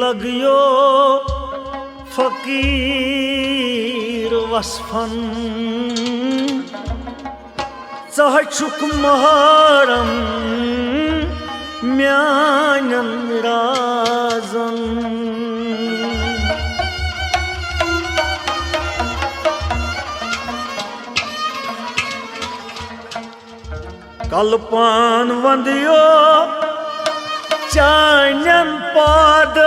लगियो फकीर वसफन चुक महरम म्यानन राजन कल्पान वंदियो चानन पाद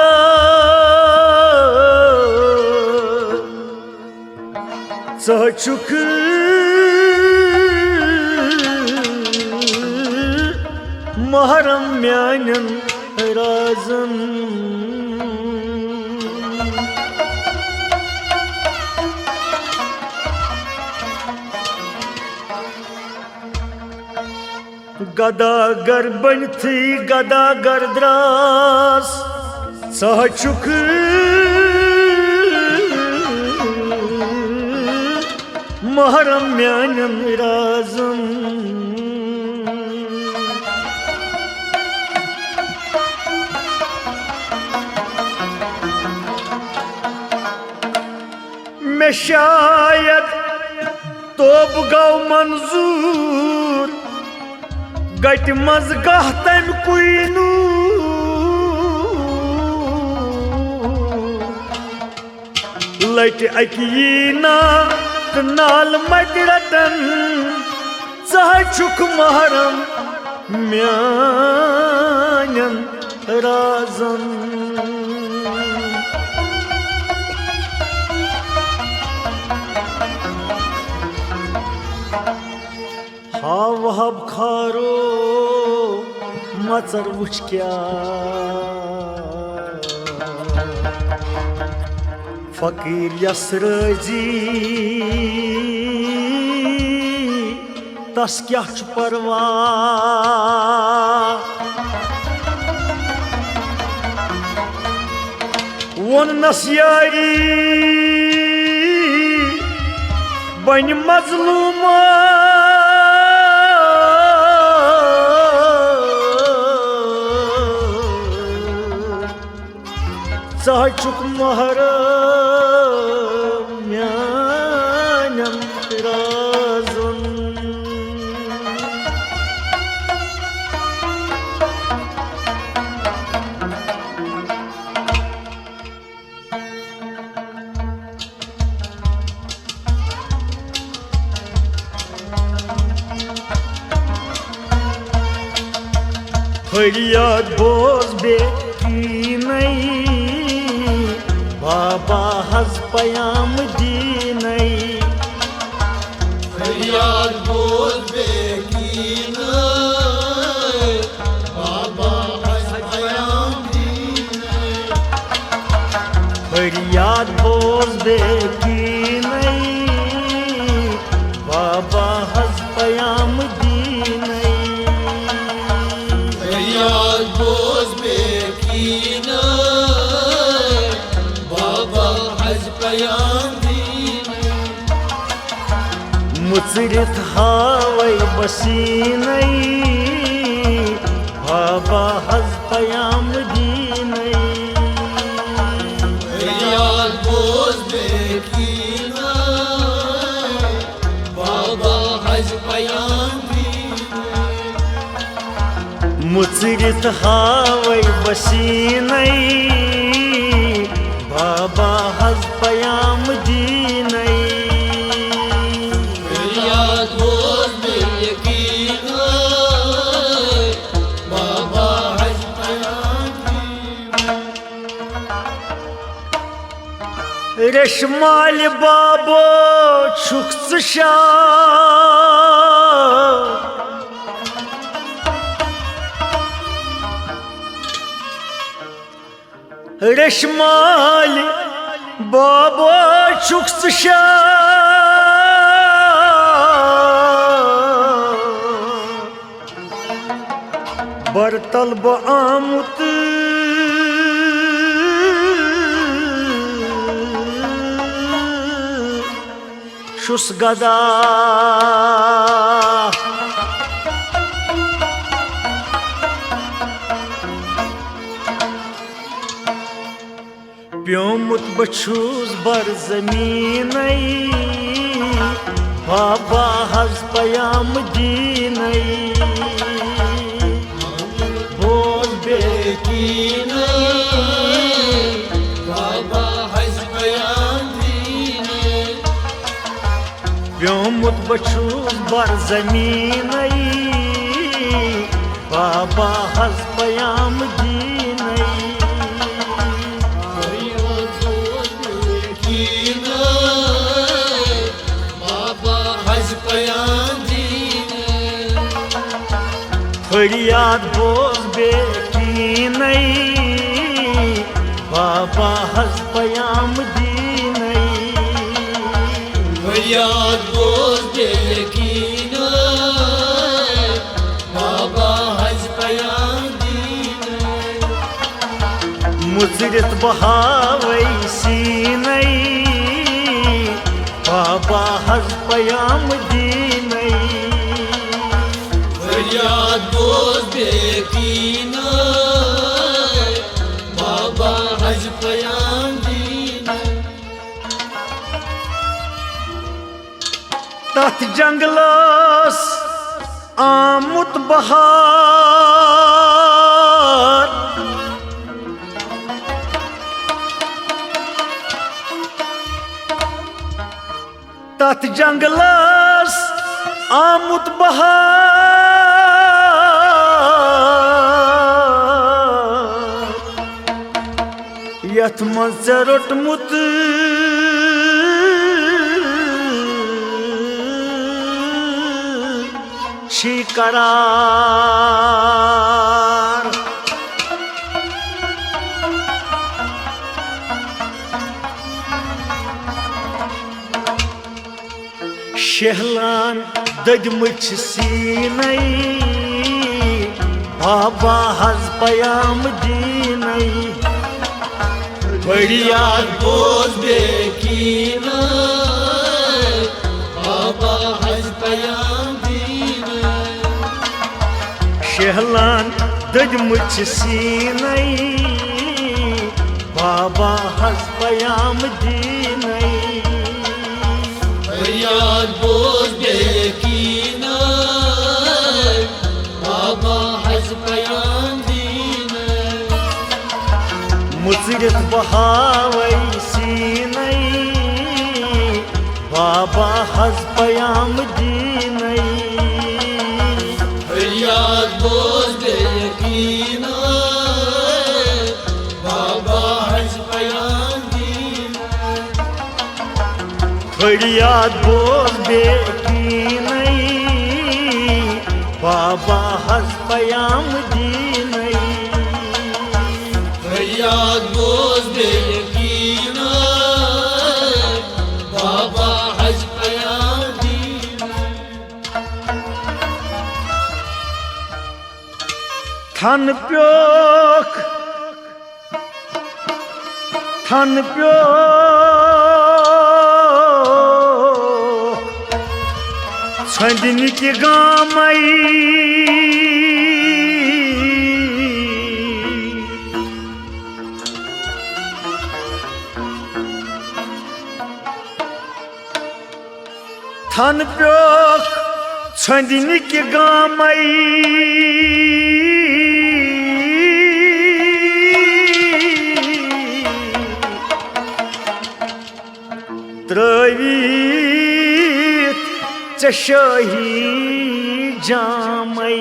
चुक महरम म्यानन राजन गदागर बनथी गदागर द्रास चुक महरम म्यानन राजन में शायद तोब गौ मंजूर गट मज गह तम कुनू लट अकीना नाल मजरतन चुक महरम म्यानन राजन हाव हब खारो मचर वुच क्या फकीर यसरजी तस क्या परवा वन नस्यारी बन मजलूमा चुक महरम म्यानन राजन फरियाद बोझ बेकी नहीं बाबा हज पयाम दीनई फरियाद बोल बेकीन बाबा हज पयाम दीनई फरियाद बोझ बेकीनई बाबा हज पयाम दीनई फरियाद बोल बेकीन मुचरित हावै बसीनई बाबा हज पयाम दीनई फरियाद बोल बेकीन बाबा हज पयाम दीनई मुचरित हावै बसीनई बाबा हज पयाम दीनई फरियाद बोल बेकीन बाबा हज पयाम दीनई रेशमाल बाबो छुक रेशमाल बाबो छुक बरतल ब आमुत शुस गदा प्योमुत बछूस बर जमीन बाबा हज पयाम दीन बोल बेकीन बाबा हज पयाम दीन प्योमुत बछूस बर जमीन बाबा हज पयाम दीन फरियाद बोल बेकीन बाबा हज पयाम दीन फरियाद बोल बेकीन बाबा हज पयाम दीन मुजरत बहावै सीन बाबा हज पयाम दीन फरियाद बोल बेकीन बाबा हज पयाम दीन तथ जंगलस आमुत बहार तथ जंगलस आमुत बहार यथ मज रोटमुत छी करार शहलान दजमुच सीन बाबा हज पयाम दीन फरियाद बोल बेकीन बाबा हज पयाम दीन शहलान दजमुच सीन बाबा हज पयाम दीन फरियाद बोल बेकीन बाबा हज पयाम दीन मुजरत बहावै सीन बाबा हज पयाम दीन फरियाद बोल बेकीन बाबा हज पयाम दीन फरियाद बोल बेकीन बाबा हज पयाम दीन फरियाद बोल बेकीन बाबा हज पयाम दीन थन प्योक छंदन के गामई थन प्योक छंदन के गामई त्रवीत चशाही जामई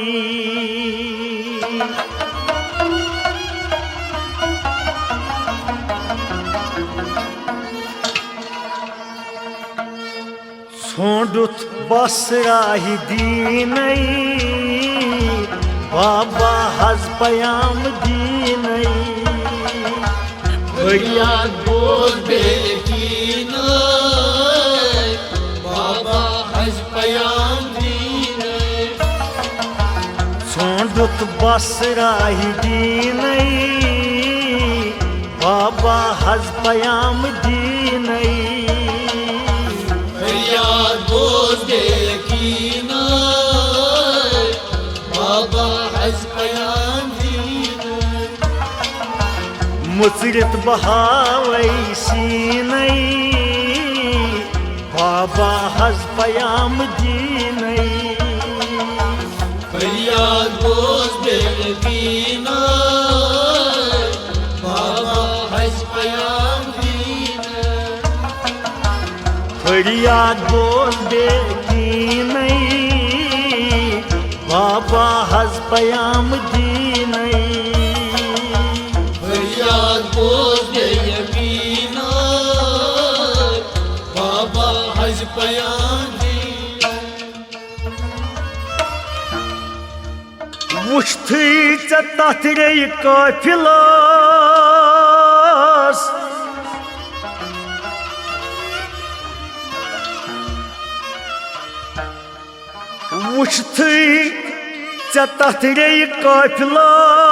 छोड़ुत बसराही दीन बाबा हज पयाम दीन फरियाद बोल बेकीन बाबा हज पयाम दीन छोड़ुत बसराही दीन बाबा हज पयाम दीन फरियाद बोल बेकीन बाबा हज पयाम दीन मुचरित बहावै सीनै बाबा हज पयाम दीनै फरियाद बोझ बेयकीना बाबा हज पयाम दीना फरियाद बोल बेकीनै बाबा हज पयाम दीनै फरियाद बोझ बेयकीना बाबा हज पयाम दीना वुछथै चे तथ रे काफिलस वुछथै चे तथ रे काफिलस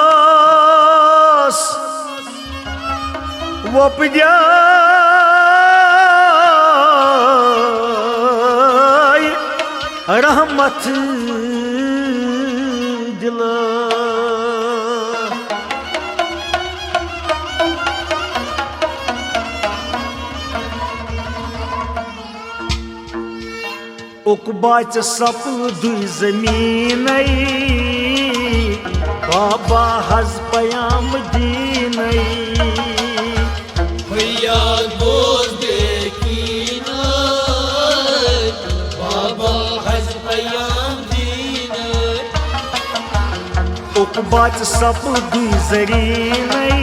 वपद्याय रहमत दिला उकबाच सपल दुई जमीनै बाबा हज पयाम दीनै फरियाद बोझ बेयकीना बाबा हज पयाम दीना उकबाच सपल दुई जरीनै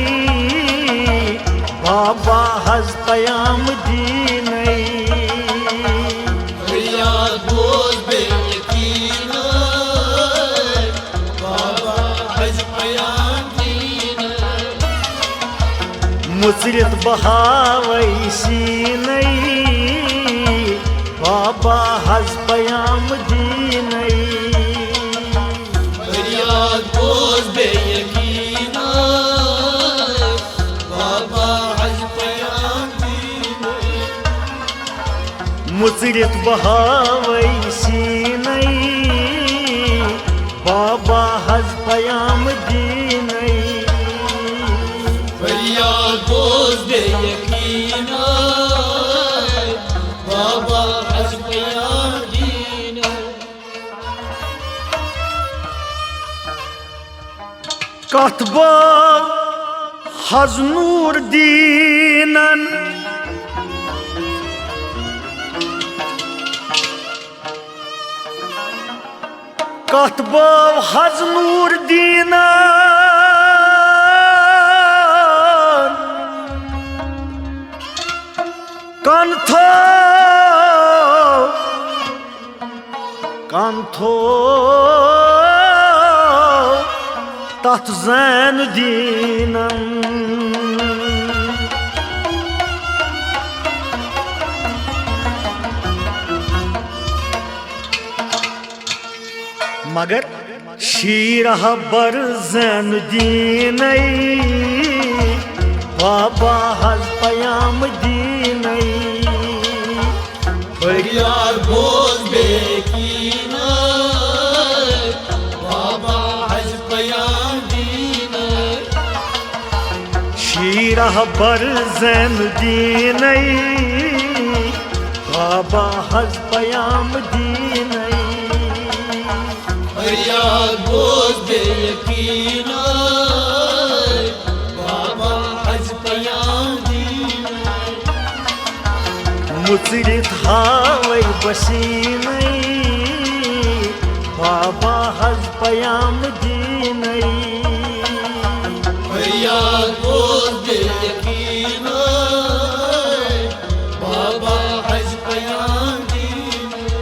बाबा हज पयाम दीनै फरियाद बोझ बेयकीना बाबा हज पयाम दीना मुचरित बहावै सीनै बाबा हज पयाम दीनै फरियाद बोझ बेयकीना बाबा हज पयाम दीना मुचरित बहावै सीनै बाबा हज पयाम दीनै फरियाद बोझ बेयकीना बाबा हज पयाम दीना कथबो हज नूर दीनन कथबो हज नूर दीनन कंथो कंथो तथ जैन दीनम मगर शीरह बर जैन दीनै बाबा हज पयाम दीनै फरियाद बोझ बेयकीना बाबा हज पयाम दीना शीरह बर जैन दीनै बाबा हज पयाम दीनै फरियाद बोझ बेयकीना बाबा हज पयाम दीना मुचरित हावै बसीनै बाबा हज पयाम दीनै फरियाद बोझ बेयकीना बाबा हज पयाम दीना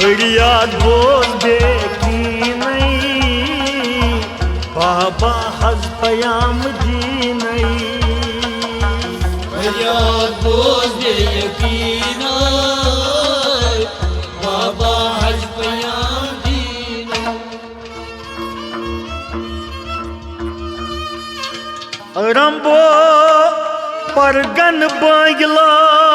फरियाद बोल बेकीनै बाबा हज पयाम दीनै फरियाद बोझ बेयकीना बाबा हज पयाम दीना रंबो परगन बांगलास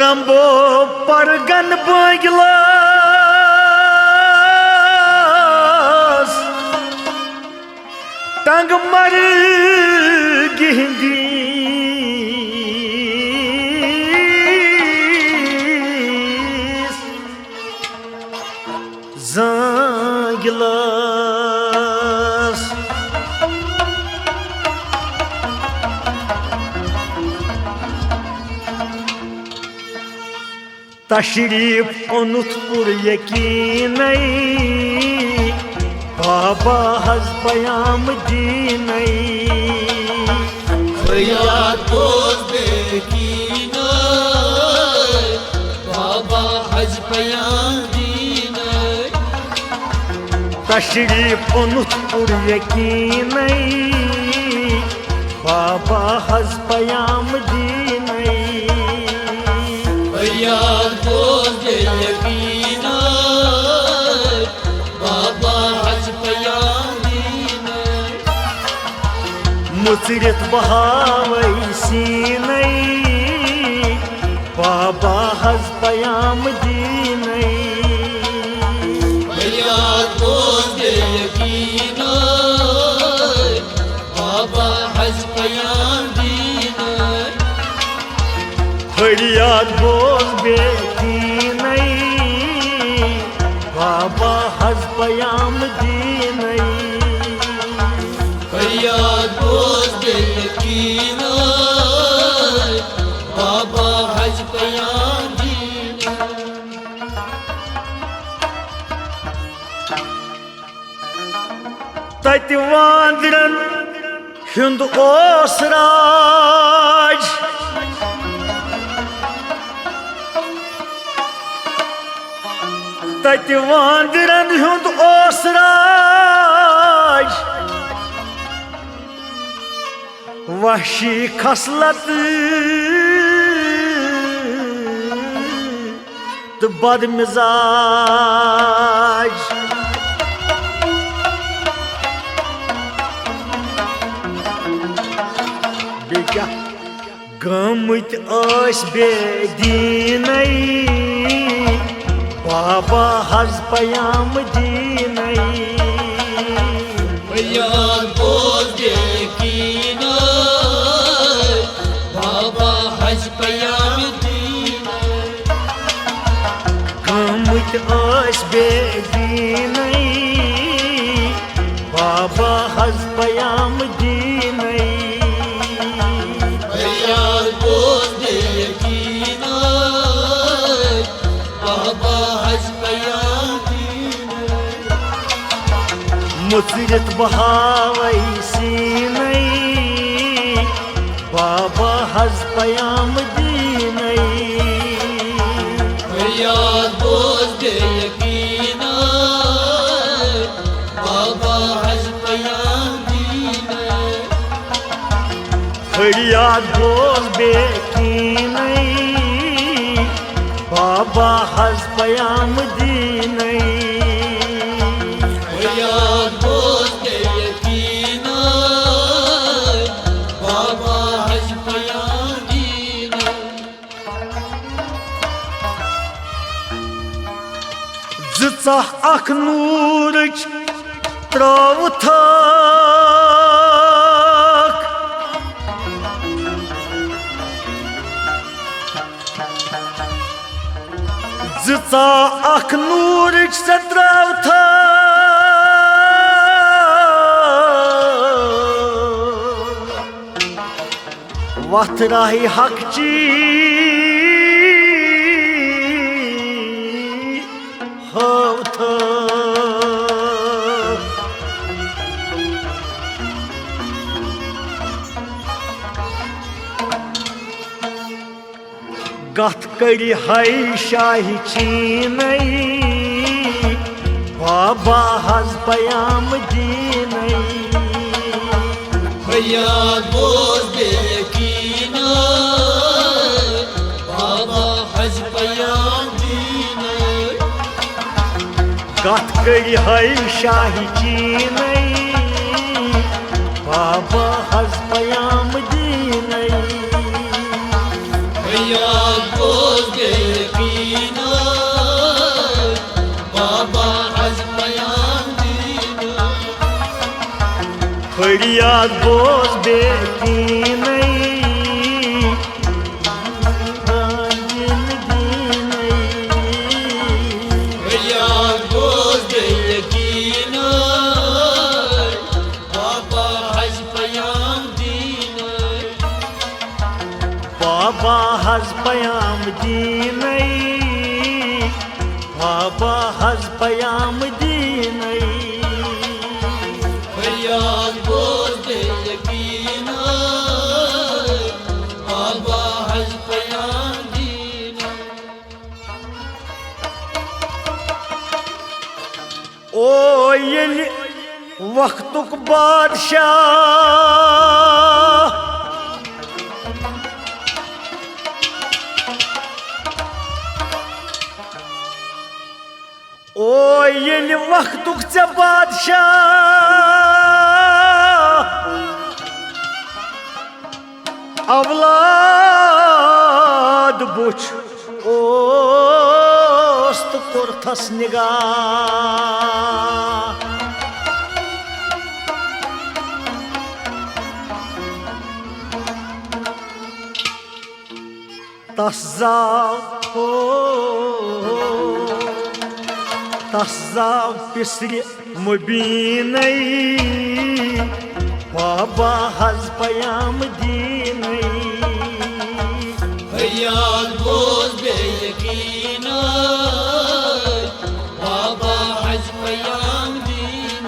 रंबो परगन बंगलास टंग मर गिंदी गिलास तशरीफ ओनुतपुर यकीन बाबा हज पयाम दीन फरियाद बोझ बेकीन बाबा हज पयाम दीन तशरीफ ओनुतपुर यकीन बाबा हज पयाम दीन फरियाद बोझ यकीन बाबा हज पयाम दीन मुसरत बहावै सीन बाबा हज पयाम दीन फरियाद बोझ यकीन बाबा हज पयाम दीन फरियाद बोल बेकीन बाबा हज पयाम दीन फरियाद बोझ यकीन बाबा हज पयाम दीन तत वांदरन हुंद ओस राज तत वांदरन हुंद ओस राज वहशी खसलत तो बदमिजाज बेक्या गमत बेदीन बाबा हज पयाम दीन फरियाद बोझ यकीन बाबा हज पयाम दीन गमत बेदीन बाबा हज पयाम दीन फरियाद बोझ यकीन बाबा हज पयाम दीन मुसरत बहावै सीन बाबा हज पयाम दीन फरियाद बोझ यकीन बाबा हज पयाम दीन फरियाद बोल बेकीन बाबा हज पयाम दीन फरियाद बोझ यकीन बाबा हज पयाम दीन जिचा अख नूरच त्राव थक जिचा अख नूरच त्राव थक वथ राही हक ची हव गथ करी हाय शाही चीन बाबा हज पयाम दीन फरियाद बोझ यकीन बाबा हज पयाम दीन गथ करी हाय शाही चीन बाबा हज पयाम दीन फरियाद बोझ फरियाद बोझ बेकीनै फरियाद बोझ बेकीन बाबा हज पयाम दीन बाबा हज पयाम दीनै बाबा हज पयाम दीनै फरियाद बोझ बेकीन बाबा हज पयाम दीन ओ येलि वक्तुक बादशाह ओ येलि वक्तुक चे बादशाह अवलाद बुछ ओस्त कोरथस निगाह तस्जाव पिसरि मुबीनै बाबा हज पयाम दीनै फरियाद बोझ बेकीन बाबा हज पयाम दीन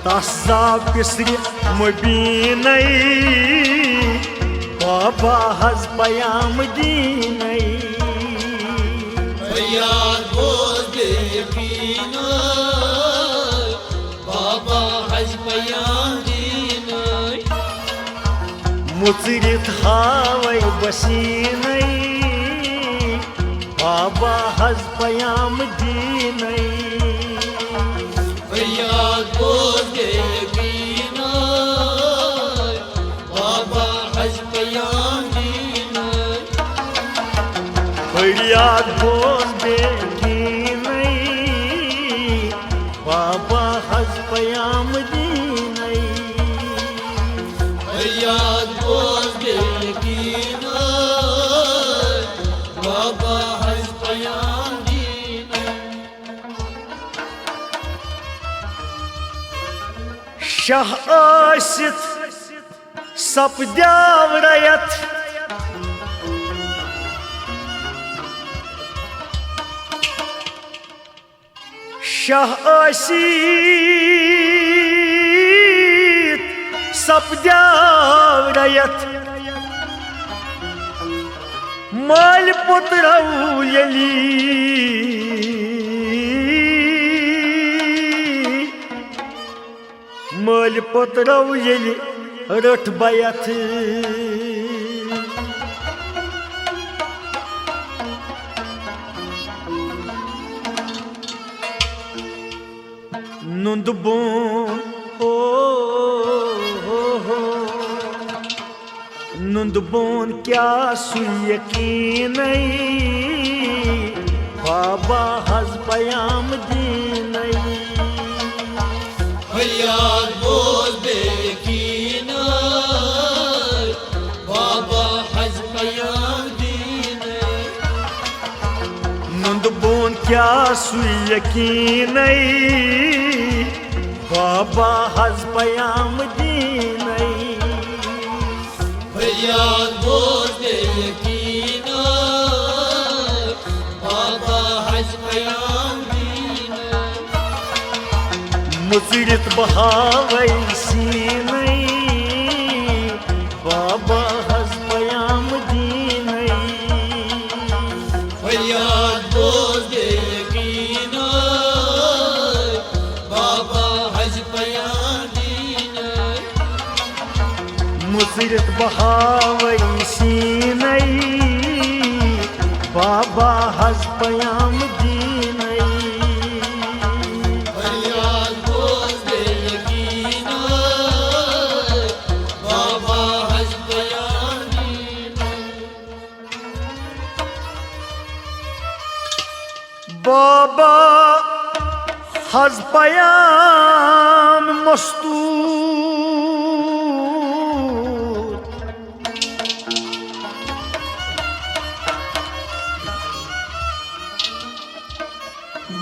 तस्जाव पिसरि मुबीनै बाबा हज पयाम दीनै फरियाद बोझ बेकीन बाबा हज पयाम दीन मुचरित हावै बसीनै बाबा हज पयाम दीनै फरियाद बोझ बेकीन बाबा हज पयाम दीन फरियाद बोझ बेकीनै बाबा हज पयाम दीनै फरियाद बोझ बेकीन बाबा हज पयाम दीन शाह आसित सपद्याव रयत शाह आसित सपद्याव रयत माल पुत्रौ यली माल पुत्रौ यली रट बयत नुंद बोन नुंद बोन क्या सुन यकीनै बाबा हज पयाम दीनै फरियाद बोझ बेकीन बाबा हज पयाम दीन नुंद बोन क्या सुन यकीनै बाबा हज पयाम दीनै फरियाद बोझ बेकीन बाबा हज पयाम दीन मुचरित बहावै सीनै बाबा हज पयाम दीनै फरियाद बोझ बेकीन बाबा हज पयाम दीन मुचरित बहावै सीनै बाबा हज पयाम दीनै फरियाद बोझ बेकीन बाबा हज पयाम दीन बाबा हज पयाम मस्तूर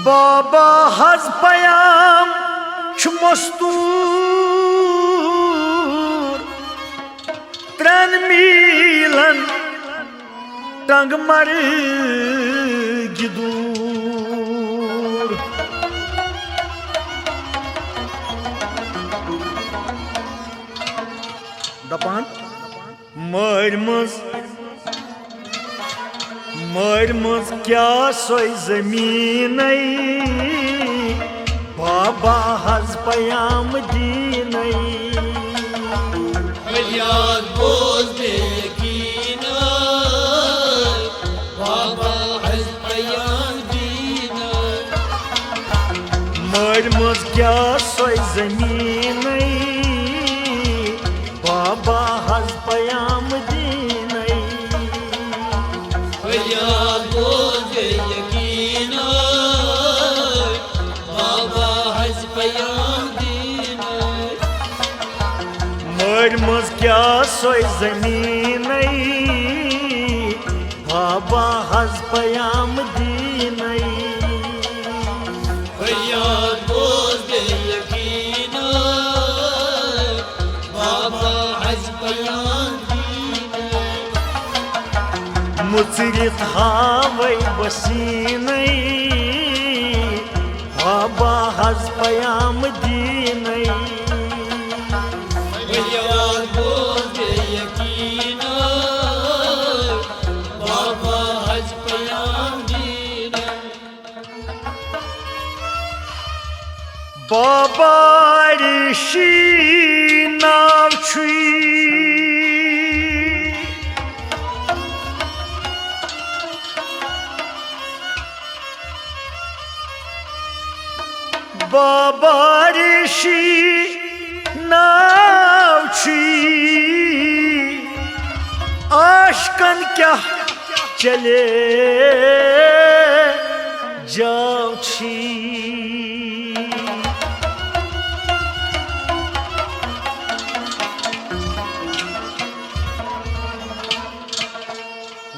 बाबा हज पयाम मस्तूर त्रन मीलन टंग मर दूर दपान मर मज क्या सोई जमीन बाबा हज पयाम दीन फरियाद बोझ दे यकीन बाबा हज पयाम दीन मज क्या सोई जमीन बाबा हज पयाम दीन फरियाद बोझ दे यकीन बाबा हज पयाम दीन मज क्या सोई जमीन बाबा हज पयाम दीन फरियाद बोझ दे यकीन बाबा हज पयाम दीन मुचरित हावै बसीन बाबा हज पयाम दीन फरियाद बोझ दे यकीन बाबा हज पयाम दीन बाबा ऋषि नाव छुई बाबा ऋषि नाव छुई आशकन क्या चले जाओ छी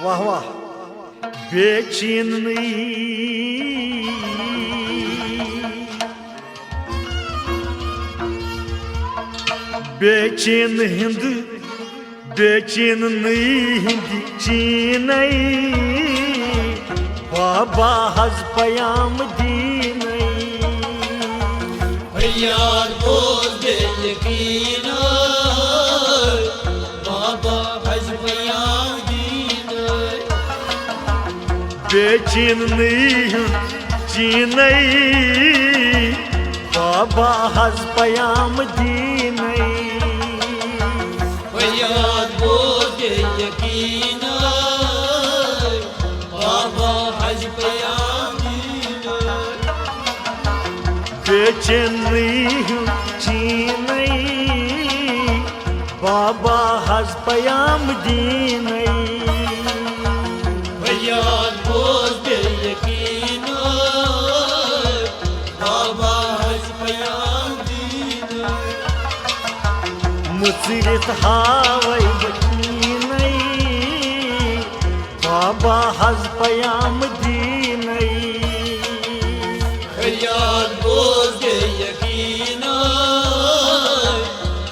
वाह वाह बेचैन बेचैन हिंद बेचैन हिंद चीन बाबा हज पयाम दीन फरियाद बोझ दे यकीन बाबा हज पयाम दीन बेचैन चीन बाबा हज पयाम दीन फरियाद बोझ दे यकीन बाबा हज पयाम दीन बेचैन चीन बाबा हज पयाम दीन फरियाद बोझ दे यकीन बाबा हज पयाम दीन मुचरित हावै बकीन बाबा हज पयाम दीन फरियाद बोझ दे यकीन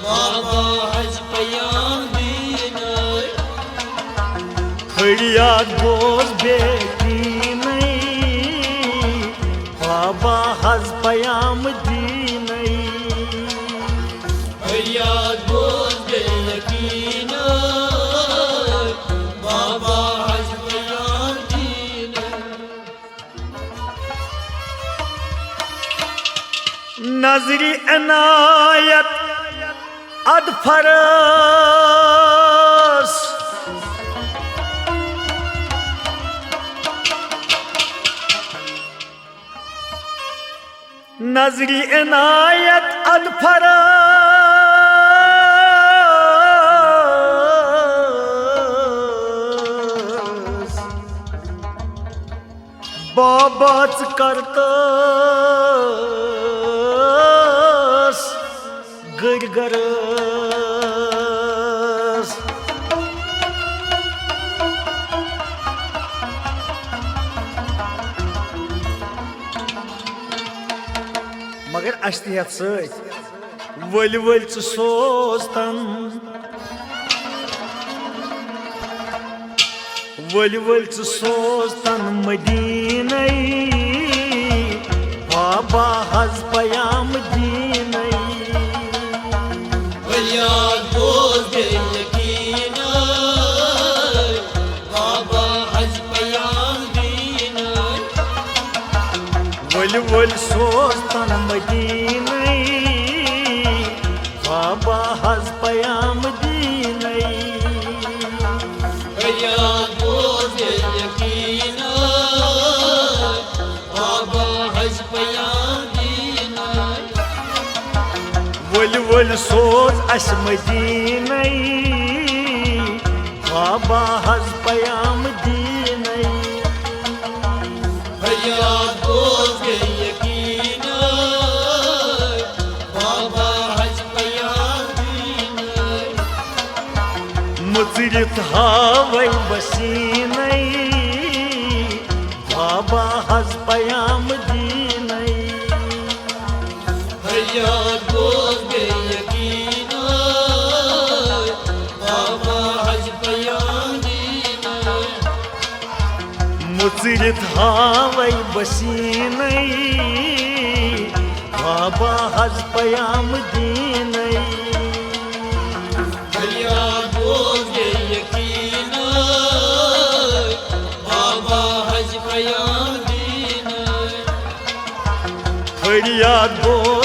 बाबा हज पयाम दीन फरियाद बोझ बेकीन बाबा हज पयाम दीन फरियाद बोझ दे यकीन बाबा हज पयाम दीन नजरी अनायत अदफरस नजरी अनायत अदफरस बाबाच करतस बड़ गरज मगर अस्त वल वल सोज तन वल वल सोज तन मदीन बाबा हज पयाम दीन फरियाद बोझ के यकीना बाबा हज पयाम दीन वल वल सोज तन मदीन बाबा हज पयाम दीन फरियाद बोझ के यकीना बाबा हज पयाम दीन वल वल सोज अस मदीन बाबा हज पयाम दीन फरियाद बोझ के यकीना बाबा हज पयाम दीन मुचरित हावै बसीन बाबा हज पयाम दीन फरियाद बोझ के यकीना बाबा हज पयाम दीन मुचरित हावै बसीन बाबा हज पयाम दीन फरियाद बोझ के यकीना बाबा हज पयाम दीन फरियाद बोझ